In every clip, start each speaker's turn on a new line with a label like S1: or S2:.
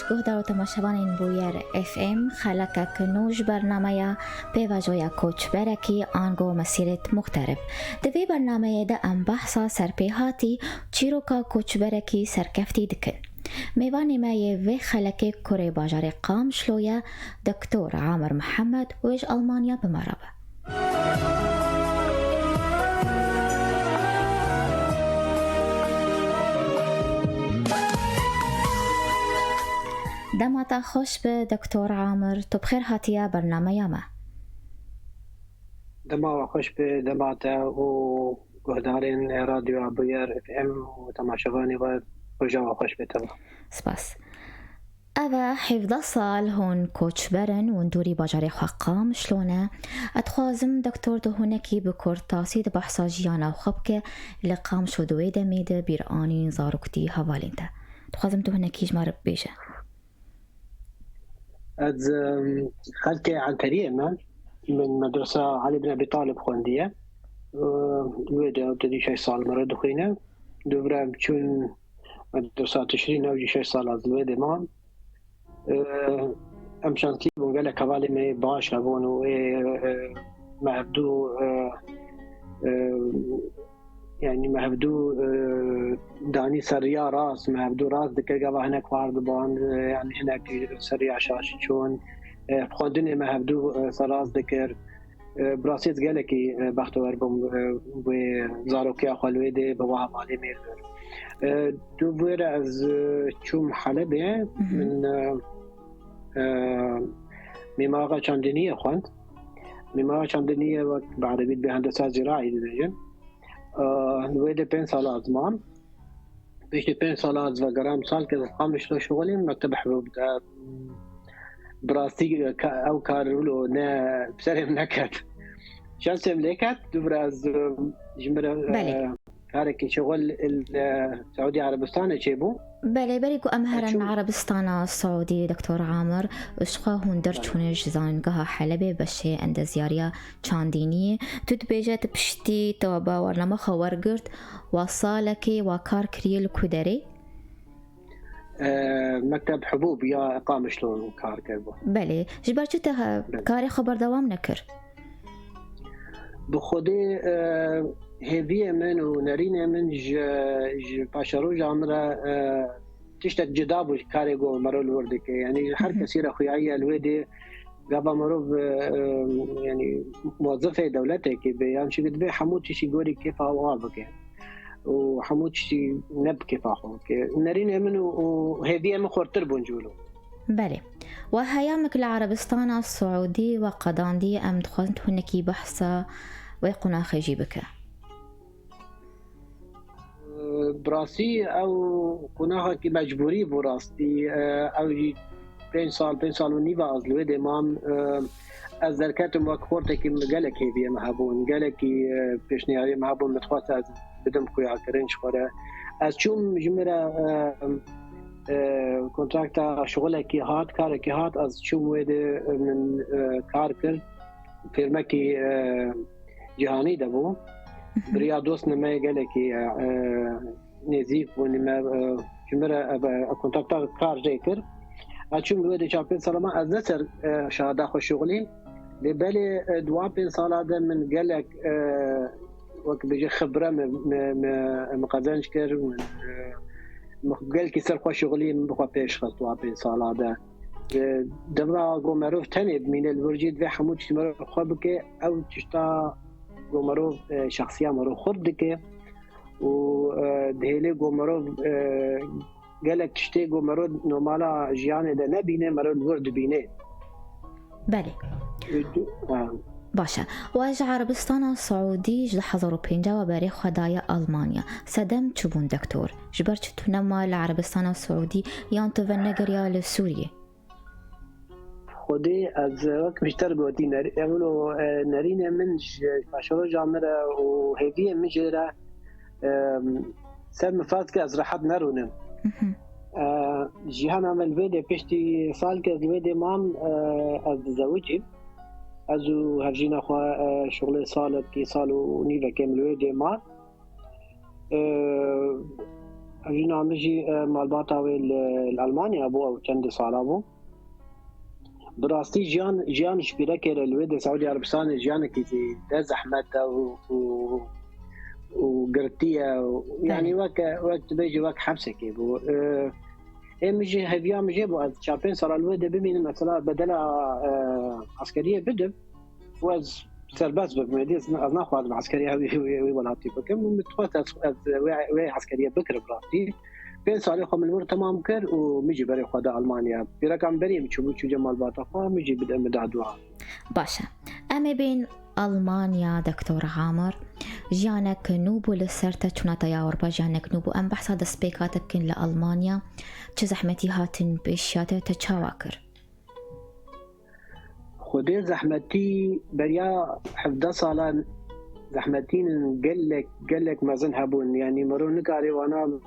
S1: گهدار و تماشاوان این بویر اف ام خلکه کنوش برنامه پیوجوی کوچ برکی آنگو مسیرت مخترب دوی برنامه ده ام بحثا سرپیهاتی چیروکا کوچ برکی سرکفتی دکن میوانی مای و خلکه کره باجار قام شلویا دکتور عامر محمد ویج آلمانیا بمرابه دمتا خوش به دکتور عامر تو بخیر هاتیا برنامه ما
S2: دما خوش به دماتا و گهدارین رادیو ابویر اف ام و تماشاوانی و رجا خوش به تو
S1: سپاس اوه 17 سال هون کوچ برن و اندوری باجاری حقام شلونه اتخوازم دکتور تو هونکی بکر تاسید بحثا جیانا خوب که لقام شدوی دمیده بیرانی زاروکتی حوالین ده اتخوازم تو هونکی جمار بیشه
S2: از خلق عنترية من مدرسة علي بن أبي طالب خوندية ويدا ابتدي 6 سال مرة دخينا دوبرا بچون مدرسة تشرين أوجي 6 سال از الويدا مان أمشان تليبون قال كوالي مي باش هبون و مهبدو يعني مهبدو داني سريع راس مهبدو راس دكا قبا هناك وارد بان يعني هناك سريع شاش شون خوندني مهبدو سراس دكر براسيت قالكي بختور بم وزاروكي خلويدي بواها مالي ميرفر دو بوير از چوم حلبه من ميماغا چاندنية خوند ميماغا چاندنية وقت بعربيت بهندسة زراعي ديجن ويدا 5 سال از مام بيش 5 سال از وقرام سال كذا قامش له شغلي مكتب حبوب براستي او كارولو نا بسرم نكت شانسم ليكت دبر از جمرة كارك شغل السعودية عربستان تشيبو
S1: بله کو امهرن عربستان السعودي دكتور عامر اشقا هون درچونش زانگاه حلبه بشه اند زیاریا چاندینی تود بیجت پشتی تو باورنامه خورگرد وصالکی و کار کریل کدری
S2: مكتب حبوب يا اقامه شلون كار كربو
S1: بله جبرچته کاری خبر دوام نکر
S2: بخودي هذه من ونرينا من باشارو جامرة تشتت جدابو كاريغو مرو الوردك يعني حركة كثيرة خوياية الويدي قابا مرو يعني موظفة دولتك يعني شي قد بي حمود شي يقولي كيف هوابك وحمود شي نب كيف هوابك نرينا من وهذه من خورتر بونجولو
S1: بله وهيامك العربستان السعودي وقداندي أم دخلت هناكي بحثة ويقنا خجيبك
S2: براسي او كنا كي مجبوري براستي او 5 سال ونيفا از لويد امام از دركاتم وكورت كي قالك هي مهبون قالك بيشنياري مهبون متخاص از بدم كويا كرنش خورا از چوم جمره كونتراكتا شغلك هات كارك هات از چوم ويد من كاركر فيرمكي جهاني دبو بريا دوستنا ما قالكي نزيف ونما جمرة كونتاكتا كار جيكر اشوم لودي شابين سلامة از نسر شهادة خو شغلي لبالي دوابين صالة من قالك وقت بيجي خبرة مقازنش كر قالكي سر خو شغلي بخوا بيش خطوابين صالة دبرا قو معروف تنب من الورجيد في حمود شمر خوابك او تشتا گومرو شخصیه مرو خورد که و دهیله گومرو گلک تشتی گومرو نومالا جیانه ده نبینه مرو ورد بینه
S1: بله باشه واج عربستان السعودي جل حضروا بينجا وباري خدايا ألمانيا سدم تشبون دكتور جبرت تنمى العربستان السعودي يانتو فنجريا لسوريا
S2: خودی از وقت بیشتر گویی اولو نرینه من فاشلو جامره و هدیه میجره سر مفاد که از راحت نرونم جهان عمل ویده پشتی سال که از ویده مام از زوجی از هفجینا خواه شغل سال کی سال و نیوه کم ویده مام اجينا مجي مالباتا الالمانيا ابو او چند سال ابو براستي جيان شبيرك الويد سعودي عربستان جيان كي ده زحمت وقرتيه يعني وقت بيجي وقت حبسه كي بو مجي هفيا مجي بو از شابين صار الويد ببين مثلا بدل عسكريه بدب واز سرباز بمديز از ناخذ عسكريه هوي ولا تي بكم متخوت وي عسكريه بكر براستي بين صالح من تمام كر ومجي بري خدا المانيا برقم بري چوبو جمال باطا مجي بدا مدادوها
S1: باشا اما بين المانيا دكتور عامر جانك نوبو لسرتا چونا تياور با جانك نوبو ام بحثا دسبيكاتك كن لألمانيا چه زحمتي هاتن بيشياته تچاواكر
S2: خودي زحمتي بريا 11 سالان زحمتين قال لك ما زنهبون يعني مرون قاري وانا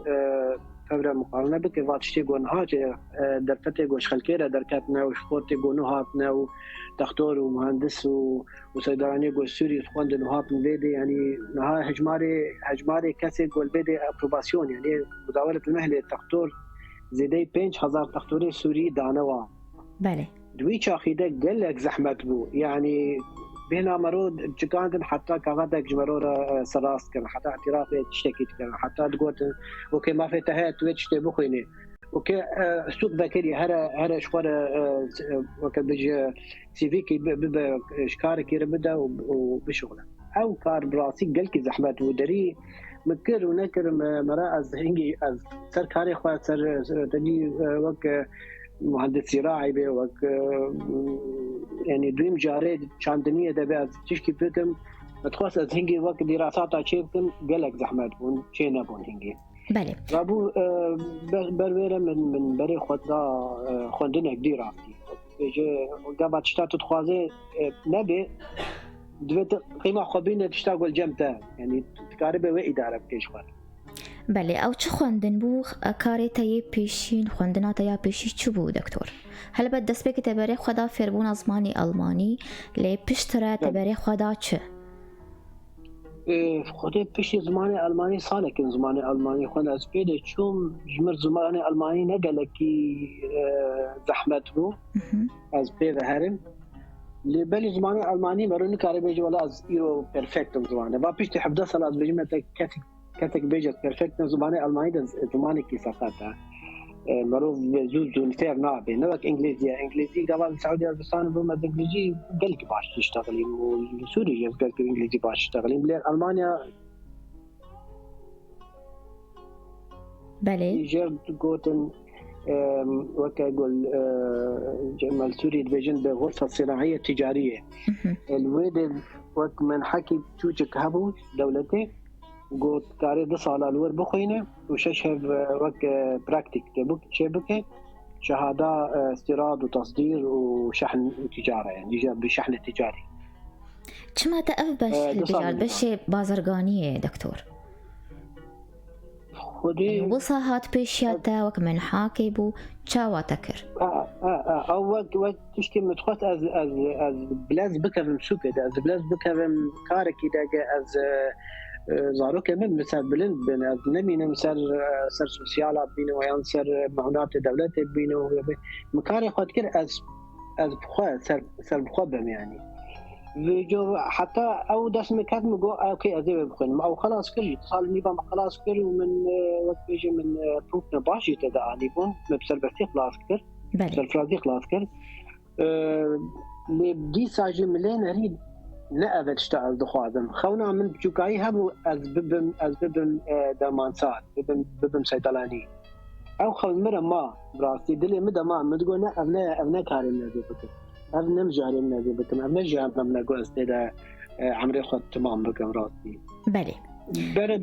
S2: فبرا مقارنه بك واتشتي قون هاجه درفتي قوش خلكيره دركاتنا وشفورتي قونو هاتنا ودكتور ومهندس وصيدلاني قوش سوري خوند هاتن بيدي يعني نها هجماري كسي قول بيدي ابروباسيون يعني مداوله المهله الدكتور زيدي 5000 دكتوري سوري دانوا
S1: بله
S2: دوي شاخيده قال لك زحمت بو يعني بينا مرود جكاندن حتى كغدك جمرورة سراس كان حتى اعترافي تشتكي كان حتى تقول اوكي ما في تهات وتشتي بخيني اوكي سوق ذكري هرا شوار وقت بيجي سي في كي بدا اشكارك يربدا وبشغله او كار براسي قالك زحمت ودري مكر ونكر مرا از هنجي از سر كاري خو سر تجي وك مهندس زراعي به وك يعني دويم جاري چاندنيه دبي تشكي بكم تخص از هنجي وك دراسات اشيبكم قالك زحمت بون شينا بون هنجي
S1: بله
S2: رابو برويره من بري خدا خوندنه دراسي بيجي قبل تشتا تخوازي نبي دوت قيمه خبينه تشتاق الجمته يعني تقاربه واداره بكيش خال
S1: بله او چه خوندن بو کاری تایی پیشین خوندنا تایی پیشی چو بو دکتور هل بد دست بکی تبری خدا فربون از مانی آلمانی لی پشتره تبری خدا چه
S2: خدا پیش زمان آلمانی ساله کن زمان آلمانی خود از پیده چون جمر زمان آلمانی نگله کی زحمت بو از پیده هرم لی بلی زمان آلمانی مرونی کاری بیجی ولا از ایرو پرفکت زمانه با پیش تحبده سال از بیجی متا كاتك بيجت بيرفكت زماني الماني ده زماني كي سقطها معروف زوز ونفير نابي نوك انجليزي قبل السعوديه عربستان بما انجليزي قالك باش تشتغلي وسوريا قالك انجليزي باش تشتغلي بلاد المانيا
S1: بله
S2: جرد قوتن وكا يقول جمال سوري دبيجن بغرفه صناعيه تجاريه الويد وقت من حكي توجك هبو دولتي قلت كاري 2 سال الور بخوينه وشهر وقت براكتيك تبوك شبكه شهاده استيراد وتصدير وشحن وتجاره يعني جاب بشحن تجاري
S1: كما تقف باش بازرگانيه دكتور
S2: خدي
S1: وصاهات بيشياتا وك من حاكي بو تشاوا تكر
S2: او وقت تشتي متخوت از بلاز بكم سوكه از بلاز بكم كاركي داga از زارو كمان مثل بلند بين از نمين سر سوسيالا بينو ويان سر معونات دولت بينو مكاري خود كر از بخوا سر بخوا بم يعني ويجو حتى او داس مكات مجو اوكي ازي بخون او خلاص كل اتصال نيبا خلاص كل ومن وقت بيجي من بروفنا باشي تدعاني بون بسر بفتي خلاص كر بسر فرازي خلاص كر اللي بدي ساجي ملين اريد نأبد اشتغل دخوازم خونا من بجوكاي هبو از ببن دمانسات ببن صيدلاني او خو مرة ما براسي دلي مدى ما مدقو ابنا كاري منازي بكم ابنا مجاري منازي بكم ابنا جامنا منقو استيدا عمري خود تمام بكم راسي
S1: بلي
S2: برا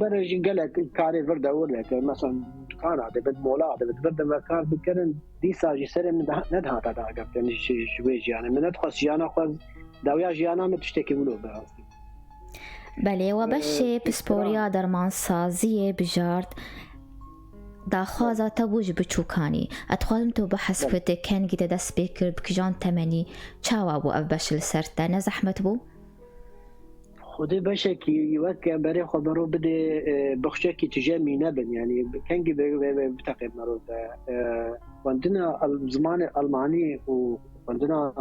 S2: قالك كاري فرد اقول لك مثلا دكان هذا بد مولا هذا بد مكان بكرن دي ساجي سر من ندها تاع يعني شويش يعني من ندخل جانا خذ داویا جیانا می تشتکی ولو براستی
S1: بله و بشه پسپوریا درمان سازی بجارد داخوازا تبوج بچوکانی اتخوازم تو بحث فته كان جدا دست بكر بكجان تمني چاوا بو اف بشل سرتا نزحمت بو
S2: خودی باشه کی وقت برای خود رو بده بخشه کی تجمعی نبن یعنی کنگی به تقریبا مرو عندنا زمان المانی و عندنا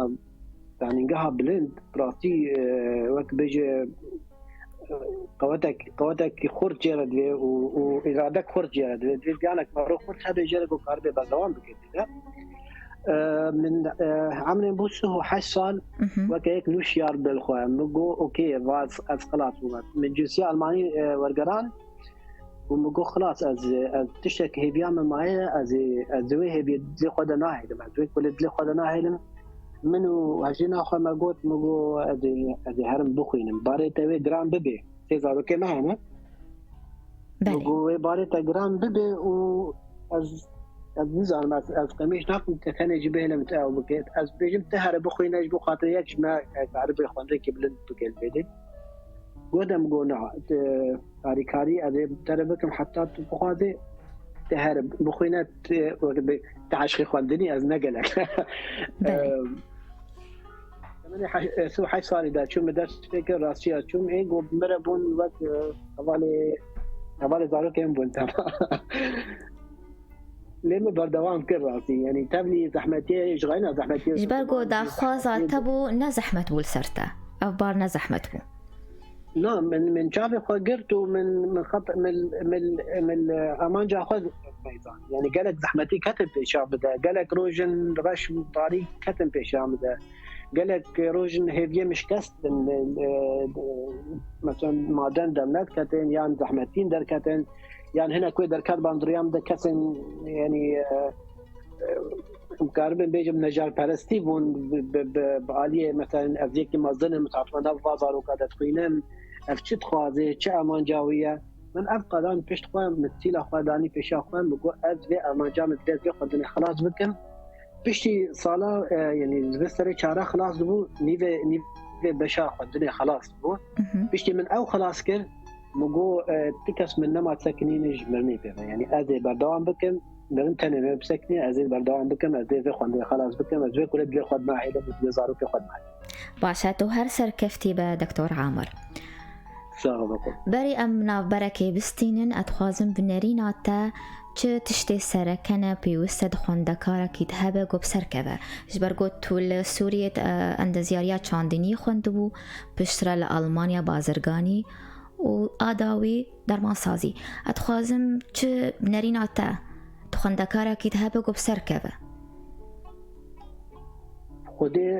S2: دانینگها بلند براستی وقت بيجي قوتك خرج جرد و ارادك خرج جرد بيانك مرو خرج هذا جرد وقارب بزوان بكده من عمري بوسه 8 سال وكيك نوش يار بالخوة مقو اوكي واز از خلاص من جنسية الماني ورقران ومقو خلاص از تشتك هي بيعمل معايا از وي هي بيدلي خود ناهي لما دوي كل دلي خود ناهي منو هجينا خو ما قلت مقو ادي هرم بخوينم باريتا وي جرام ببي سيزارو كما هنا مقو باريتا جرام ببي و از نزال از قميش ناقم كان يجيبه لهم تاو بكيت از بيجم تهر بخوينا جبو خاطر ياكش ما عربي خوندي كبلن بكيل بيدي قدام قونا تاريكاري ادي تربكم حتى تبخادي تهر بخوينا تعشخي خوندني از نقلك سو 8 سال دا چون درس فکر راستی چون ایگو مربون وقت حوالی زارو کم بونتم لما بردوام كل راسي يعني تبني زحمتي شغينا زحمتي
S1: جبرقو دا خوازا تبو نزحمت بولسرتا أفبار نزحمت بو
S2: نعم من شافي خقرتو من خط من امان جا خذ ميزان يعني قالك زحمتي كتب في شاب ده قالك روجن رش طريق كتب في شام ده قالك روجن هيفيه مش كست مثلا معدن دمنات كتن يعني زحمتين در كتن يعني هنا كوي در كربان دريام ده كتن يعني مقاربين بيجم نجار پرستی بون بعالیه مثلا از یکی مازن متعاطفانه بازار و کادت خوینم افچت خوازه چه امان جاویه من افقدان پشت خوام متیلا خوادانی پیشا خوام بگو از و امان جا متیلا خودنی خلاص بکم پشتی سالا یعنی زبستر چاره خلاص بو نیو بشا خودنی خلاص بو پشتی من او خلاص کرد مگو تکس من نما تسکنینش مرنی پیدا یعنی از بردوام بکم من تنه بسکنی از بردوام بکم از خودنی خلاص بکم از کل دل خود معیله بود زارو که خود معیله
S1: باشه تو هر سرکفتی به دکتر عامر بری ام نافبرکی بستینن اتخوازم بنرینات تا چه تشتی سرکنه پیوسته خوندکاره که دهبه گو بسرکبه جبرگو طول سوریت اندزیاریات چاندینی خونده بو پشتره لألمانیا بازرگانی و آداوی درمان سازی اتخوازم چه بنرینات تا خوندکاره که دهبه گو بسرکبه
S2: خودی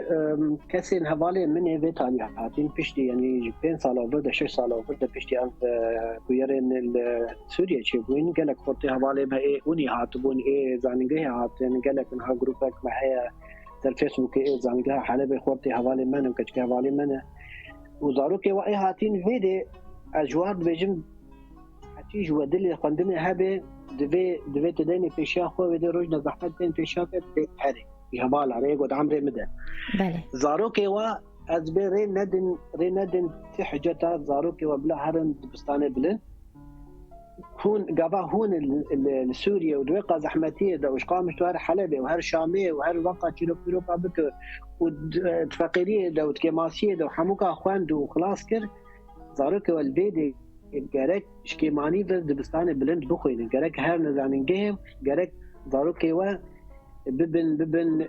S2: کسی حواله منی به تالیحاتین پشتی یعنی 5 سال اول 6 سال اول پشتی از کویرن سوریه چه بوین گلک خودی حواله ما اونی هات بون زانگه هات یعنی گلک انها گروپک ما در فیسبوک زانگه حلبه خودی حواله منم کچ حواله منه وزارو که وای هاتین ویده اجوار بجم حتی جو دل خوندنه هبه دوی تدینی پیشا خو ویده روز نزحمت بین پیشا به هری يهبال عليه قد عمري مدى زاروكي از بي ري ندن تحجتا زاروكي وبلا هرن بستانه بلن هون قابا هون السوريا ودويقة زحمتية دا وش قامش توهر حلبة وهر شامية وهر وقع كيلو بيروقا بك وفقيرية دا وتكيماسية دا وحموكا اخوان دو خلاص كر زاروكي والبيدي قارك شكيماني بستانه بلند بخوين قارك هر نزانينجيهم قارك زاروكي ببن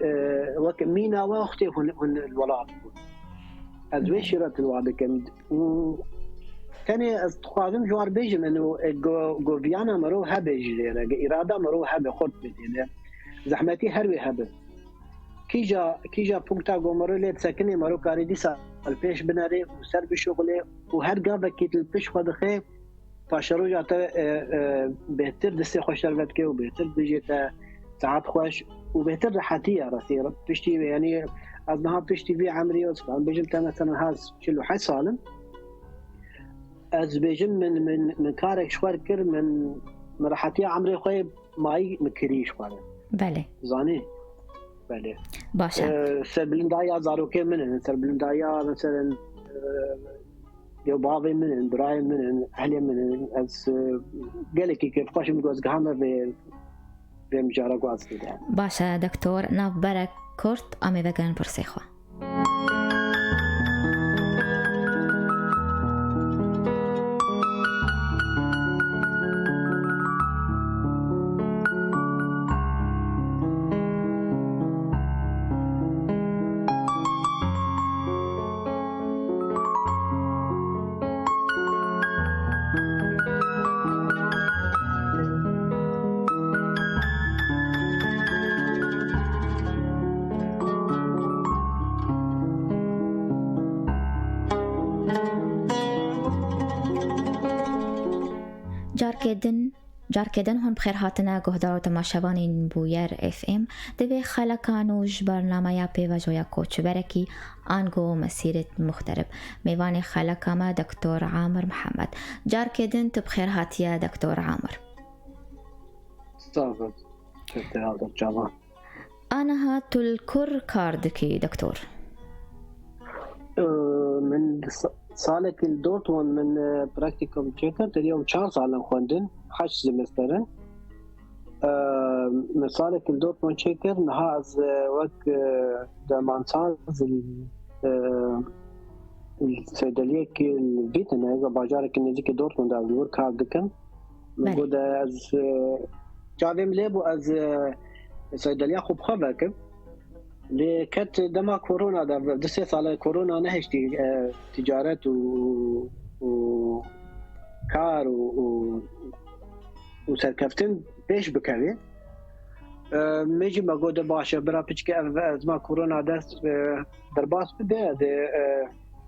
S2: وك مينا واختي هن الولاد ازوي شرات الوعد كم كان استخدم جوار بيجم انه جوفيانا مرو هبج اراده مرو هب خرط بدي زحمتي هروي هب كيجا بونكتا غومرو لي سكني مرو كاري دي سال البيش بناري وسر بشغله وهر قابه كيت البيش خدخه فاشرو جاته بهتر دسي خوشربت كي وبهتر بيجيتا ساعات خوش وبهتر راحتيه راسي بشتي يعني از نها بشتي في عمري وصفان بيجم مثلا هاز شلو حي سالم از بيجم من كارك شوار كر من راحتيه عمري خوي ماي مكري شوار
S1: بله
S2: زاني بله
S1: باشا
S2: سربلندايا زاروكي من سربلندايا مثلا يو بابي من براي من اهلي من از قالك كيف قاش مجوز قهامه
S1: باشه دکتر ناف برک کرد امی بگن پرسیخوا جاركدن هون بخير هاتنا گهدار تماشاوانین بویر اف ام دوی خلکانوش برنامه یا پیواجویا کوچ برکی آنگو مسیرت مخترب میوان خلکاما دکتور عامر محمد. جاركدن تبخير هاتیا دکتور عامر.
S2: صافت شفت هذا الجامعة
S1: أنا هات الكر كاردكي دكتور.
S2: من سالك الدورتون من براكتيكوم تشيكر اليوم 4 سال خوندن 8 سمسترن من سالك الدورتون تشيكر نهاز وقت دمان ساز الصيدلية كي البيتنا باجارك النزيك دورتون دا الورك هاردكن موجود از جاویم لیبو از صيدلية خوب خبركم لكت دما كورونا دا 2 سال كورونا نهشتي تجارت وكار وسركفتن بيش بكوي ميجي ما قود باشا برا بيشكي ازما كورونا دست درباس بده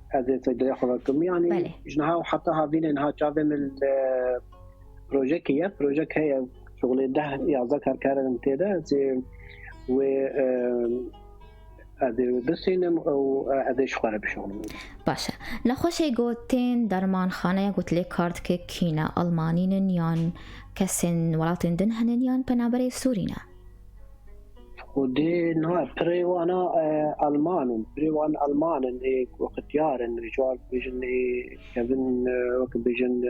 S2: هذه صيدلية خبركم يعني جنها وحتى هافين انها جاویم البروجيك هي شغل ده يذكر كارن تيدا و هذا بسينم او هذا شغله بشغل
S1: باشه لخوشي گوتين درمان خانه قلت لي كارد که کینا المانین یان کسین ولاتن دنهنن یان پنابري سورينا
S2: ودي نوع بريوانا المان وختيار ان جوال بيجن كابن وقت بيجن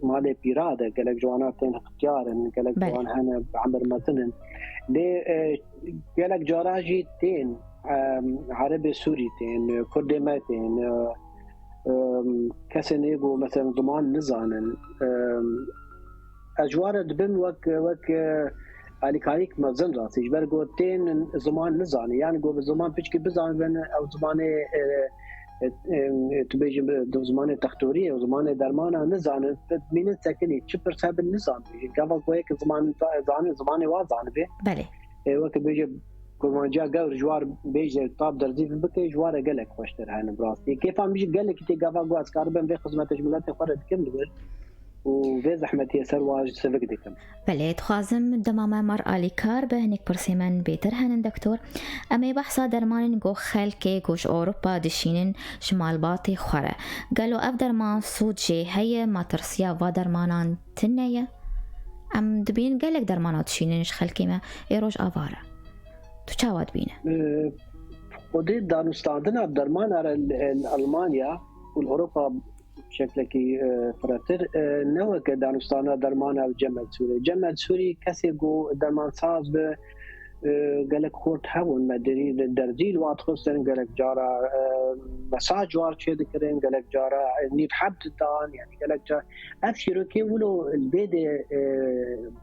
S2: مالي بيرادة قالك جواناتين اختيارا قالك جوان هنا بعمر مثلا لي قالك جراجي تين عربي سوري تين كردماتين كسن يقو مثلا ضمان نزانا اجوار دبن وك عليك مزن راسي جبر قوتين زمان نزاني يعني قو بزمان بيشكي بزان او زماني تبيجي زمانه تختوريه وزمانه درمانه نزانه من سكني تشبر سبب النظام قبل كويك زمانه وازانه به
S1: بله
S2: وقت بيجي كل جا قال جوار بيجي طاب درزي بكي جوار قالك خوشتر هنا براسي كيف عم بيجي قالك تي قبل قواس كاربن في خدمه جملات فرد كم دول وفي زحمة يسر واج سبق ديكم.
S1: بله تخازم دمامه مرآلی کار به هنک پرسیمن بیتر هنن دکتور اما بحثا درمان گو خلک گوش اوروپا دشینن شمال باطی خوره قالو اف درمان سود جي هي ما ترسيا و درمانان تنية ام دبين قالك درمانات دشیننش خلکی ما ایروش آواره تو چاواد بینه؟
S2: ودي دانستاندنا درمان على ألمانيا والأوروبا بشكل كي فراتر نوك دانستانا درمانا وجمل سوري كسي جو درمان ساز ب قالك خورت هون مدري الدرزيل واتخصن قالك جارا مساج وار شد كرين قالك جارا نيب حبت دان يعني قالك جارا افشرو كي ولو البيد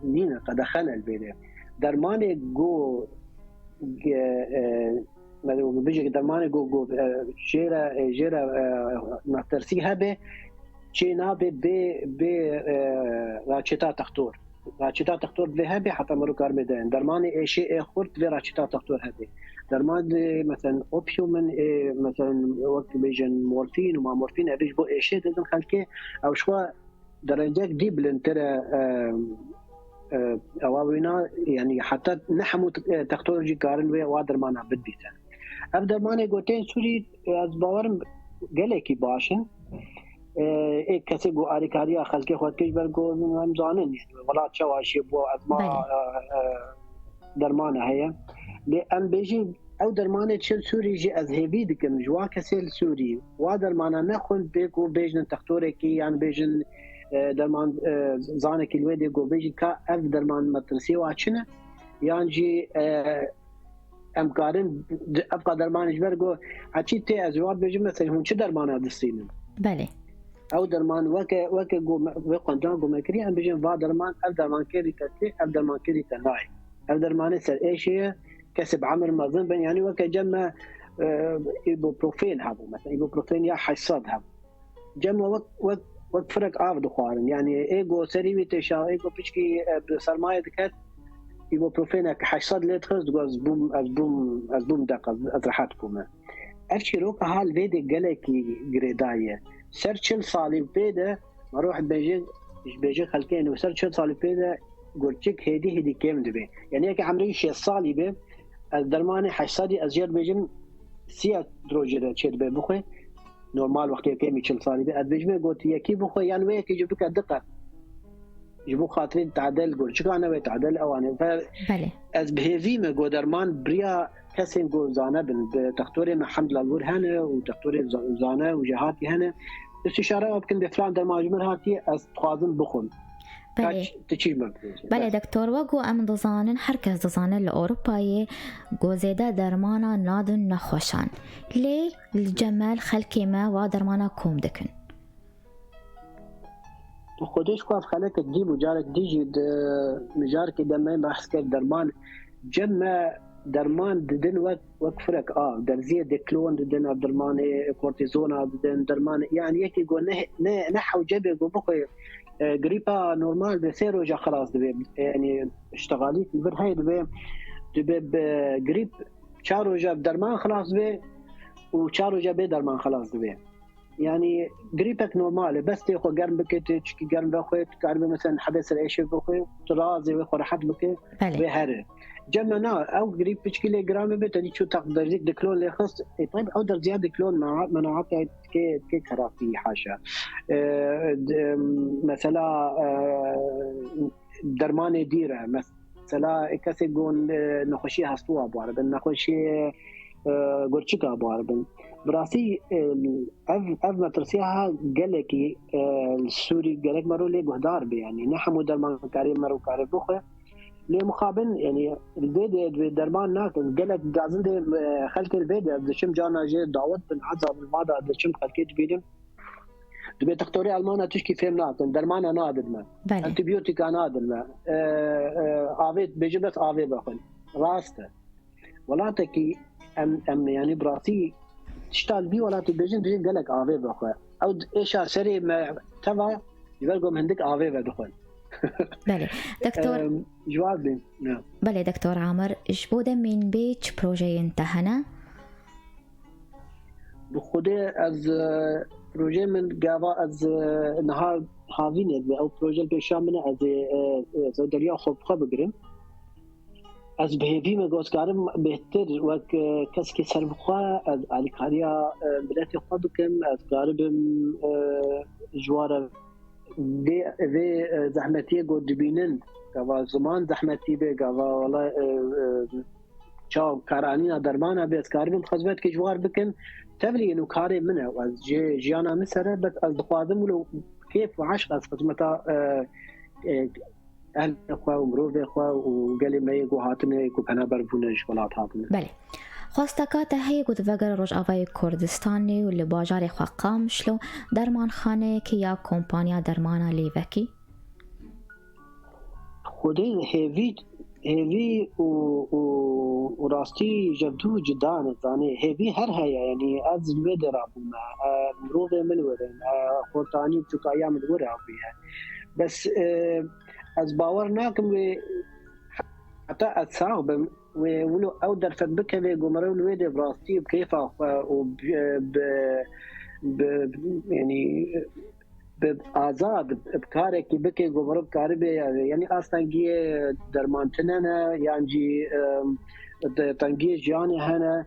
S2: نينا قد خنا البيد درمان جو ما بيجي درمان جو جيرا نترسيها به چینا به راچتا تختور به به حتی مرو کار میدن درمان ایشی خورد به راچتا تختور هده درمان مثلا اوپیومن مثلا وقت بیجن مورفین و ما مورفین ابیج بو ایشی دادن خلکه او شوا درجه دی بلنتر اوابینا يعني حتى نحمو تختور جي کارن و درمان عبد بیتن اف درمان گوتین سوری از باورم گلکی باشن ایک کسی گو آریکاریا خلقی خود کش برگو هم زانن يعني ولات شواشی بو ازما درمانه هيا ام بيجي او درمانه چل سوري جي از هيفي دكم جوا كسيل سوري وا درمانه نخون بيكو بيجن تختوركي يعني بيجن درمان زانك الويدي گو بيجي كا اف درمان مترسي واچنه يعني جي ام قارن ابقى درمان جبرگو اچي تي از جواب بيجي مثلا هون چه درمانه دستين
S1: بله
S2: او درمان وك جو وقندان جو مكري ام بيجن va درمان اف درمان كيري تتي اف درمان كيري تناي اف درمان سر ايش كسب عمل مظن بن يعني وك جمع ايبوبروفين هذا مثلا ايبوبروفين يا حصاد هذا جمع وقت فرق اف دخوارن يعني ايجو سريوي تشا ايجو بيشكي سرمايه دكات ايبوبروفين حصاد لي تخز از بوم دق از راحتكم افشي روكا هال فيدي جلكي جريدايه سر 40 سالي بيده مروح بيجي بيجي خلكي انه سر 4 سال بيدا قرتك هدي كم دبي يعني هيك عمري 6 سال به الدرمانه 8 سال ازير بيجم سيا دروجه تشد به بخو نورمال وقت كم 4 سال به ادبجمه قلت يكي بخو يعني ويك يجيبك دقه يجيبوا خاطرين تعدل قرتك انا ويتعدل او انا
S1: بله
S2: از بهيفي ما قو درمان بريا كسين قو زانه بتختوري محمد الور هنا وتختوري زانه وجهاتي هنا استشاره يمكن بفلان درمان جمر هاتي از خوازم بخون
S1: بله دکتر وگو ام دزانن هر کس دزانن لأوروپایی گوزیده درمانا نادن نخوشان لی الجمال خلکی ما و درمانا کوم دکن
S2: خودش که خلک دی مجارک دیجی مجارک دمه بحث کرد درمان جمع درمان ددن وقت فرق درزیه دکلون ددن درمان کورتیزون ددن درمان يعني یکی گو نه نحو جبه گو بخوی غريبا نورمال بسيرو جا خلاص دبي يعني اشتغاليت البر هاي دبي بغريب شارو جا بدرمان خلاص دبي وشارو جا بدرمان خلاص دبي يعني غريبك نورمال بس تاخذ قرن بكت تشكي قرن باخذ قرن مثلا حبس العيش باخذ ترازي واخذ راحت بك بهره جمعنا او غريب بشكل جرام بتني شو تقدر زيك دكلون اللي خص طيب او در زياده كلون مع مناعات كي خرافي حاشا مثلا درمان ديره مثلا كسي يقول نخشي هستوا باربن نخشي قرشكا باربن براسي اف مترسيها قالكي السوري قالك مرو لي قهدار بي يعني نحمو درمان كريم مرو كاري بوخه لمقابل يعني الفيديو درمان ناكل قالك قاعدين خلك الفيديو دشم جانا جي دعوت بالعذاب الماضي دشم خلكيت فيديو دبي دكتوري المانه تشكي فهم ناكل درمان نادر ما انتبيوتيك نادر ما افيت بيجي بس افي باخذ راسته ولا تكي ام يعني براسي تشتغل بي ولا تبيجي قالك افي باخذ او ايش سري ما تبع يقولكم عندك افي بدخل
S1: بله دكتور
S2: جوابي نعم
S1: بله دكتور عامر جبوده من بيج بروجي انتهنا
S2: بخوده از بروجي من قابا از نهار هاوين او بروجي بشامنه از دريا خوب بگرم از بهيفي مگوز کارم بهتر وک کس که سر بخوا از الکاریا بلاتي خود کم از قاربم جوار في زحمتي قد بينن قوا زمان زحمتي به قوا والله چاو کارانینا درمانا به کاریم خدمت که جوار بکن تبلی انه کاری منه و از جیانا مسره بس از دخوادم ولو كيف وعشق از خدمتا اهل اخوه و مروف اخوه و قال ما يقو هاتنه يقو بنا برفونش ولات هاتنه
S1: بله خواستکات هی گود وگر رجعوی کردستانی و لباجار خواقام شلو درمان خانه که یا کمپانیا درمانا لیوکی
S2: خودی هیوی و راستی جبدو جدا نزانه هیوی هر هیا یعنی از الوید رابوما مروف ملورن خورتانی بتوکایا ملور رابوها بس از باور ناكم حتى أتصاغب ولو أودر فبك في جمرة الويد براستي بكيف وب يعني بآزاد بكارك بكي جمرة بكاربة يعني أصلاً جي درمان تننا يعني جي تنجي جاني هنا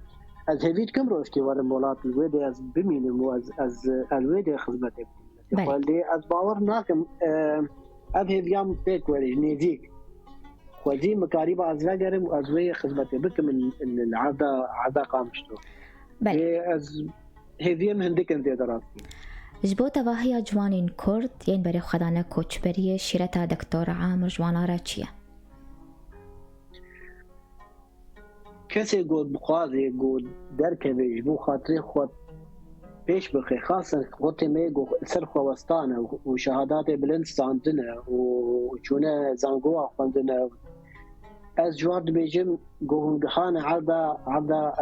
S2: از هفيد كم روشتي ورا مولات الويد از بمينم از الويد خدمتك ولي از باور ناكم أذهب يوم تكوري نيزيك وزي مكاريب أزواجرم وأزوي خدمتي بك من العادة قامشتو.
S1: بله.
S2: از هذيم هندك أنت دراسي.
S1: جبوتا وهي جوانين كرد ين بري خدانا كوتش بري شيرتا دكتور عامر جوانا راتشيا.
S2: كسي قود بقاضي قود دركبي جبو خاطري خود پیش بخی خاصه خودت میگو سرخ وستانه و شهادات بلند ساندنه و چونه زنگو خوندنه از جوار بیجم گوهنگهان عرضه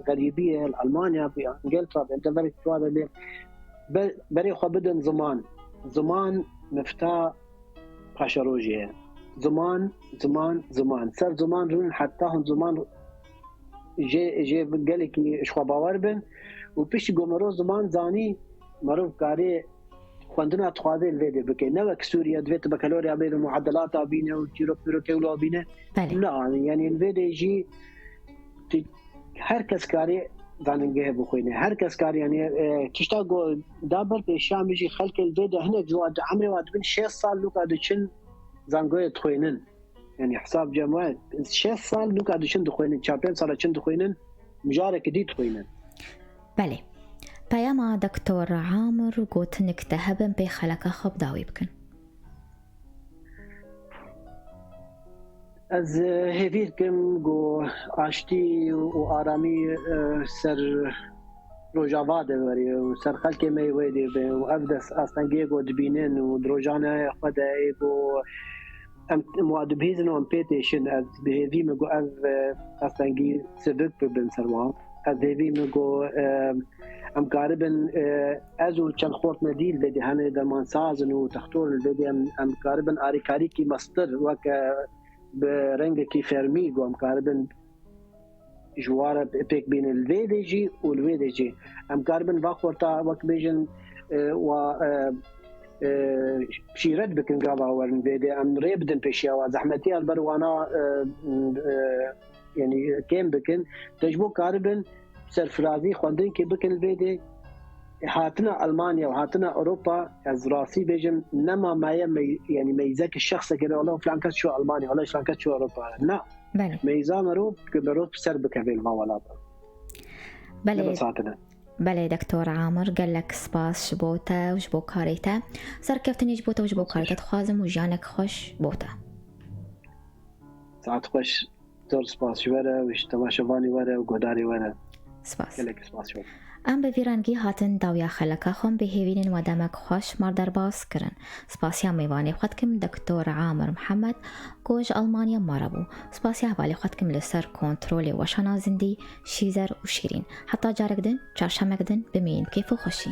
S2: غریبیه المانیا في انجلترا انت بري جوار اللي بري خو بدن زمان مفتاح باشروجيه زمان سر زمان رون حتى هم زمان جي قالك ايش خو باور بن و پیش گمرو زمان زانی مروف کاری خواندنا تخوازي الفيديو بكي نوك سوريا دويت بكالوريا بين المعدلات بينه وتيرو بيرو بينه لا يعني الفيديو يجي هر کس کاری داننگه بخوینه هر کس کاری يعني تشتاقو دابر في الشام يجي خلق الفيديو هنا جواد عمري واد بن 6 سال لوكا دچن زانگوی تخوینن يعني حساب جماعه 6 سال لوكا دچن تخوینن چاپن سال چن تخوینن مجارك دي تخوینن.
S1: بله پیام دکتر عامر قوت نكتهبن بخلق خب داوي بكن
S2: از هیویر کم گو آشتی و آرامی سر روجاوا دوری و سر خلک میویدی و افدس استنگی گو دبینن و دروجانه خود ایگو موادبهیزن و امپیتیشن از هیوی مگو اف استنگی سبک ببن سروان از هیوی مگو ام قاربن ازو چند خورت ندیل بدی هنه درمان سازن و تختور بدی ام قاربن آریکاری کی مستر وک برنگ کی فرمی گم کاربن جوار پیک بین الویدجی و الویدجی ام کاربن وقتا وقت بیجن و شیرد بکن گاوا ورن ویدی ام ریبدن پیشیا و زحمتی البروانا يعني كم بكن تجبو كاربن سرفرازي خواندن كي بكن الويدي هاتنا ألمانيا وهاتنا أوروبا از راسي بيجم نما ما يعني ميزاك الشخص كده والله فلان كات شو ألمانيا والله فلان كات شو أوروبا لا
S1: بله
S2: ميزان مروب كبروب سرب كبير الموالات
S1: بله دكتور عامر قال لك سباس شبوتا وشبو كاريتا صار كيف تني جبوتا وشبو كاريتا تخازم وجانك خوش بوتا
S2: ساعات خوش دور سباس شوارا وش تماشواني ورا وقداري ورا
S1: سپاس.
S2: گلک سپاس شد.
S1: ام به ویرانگی هاتن داویا خلکا خون به هیوین و دمک خوش مردر باز کرن. سپاسیا میوانی خود کم دکتر عامر محمد گوش آلمانیا مرابو. سپاسیا حوالی خود کم لسر کنترل و شنازندی شیزر و شیرین. حتی جارگدن چارشمگدن بمین کیف و خوشی.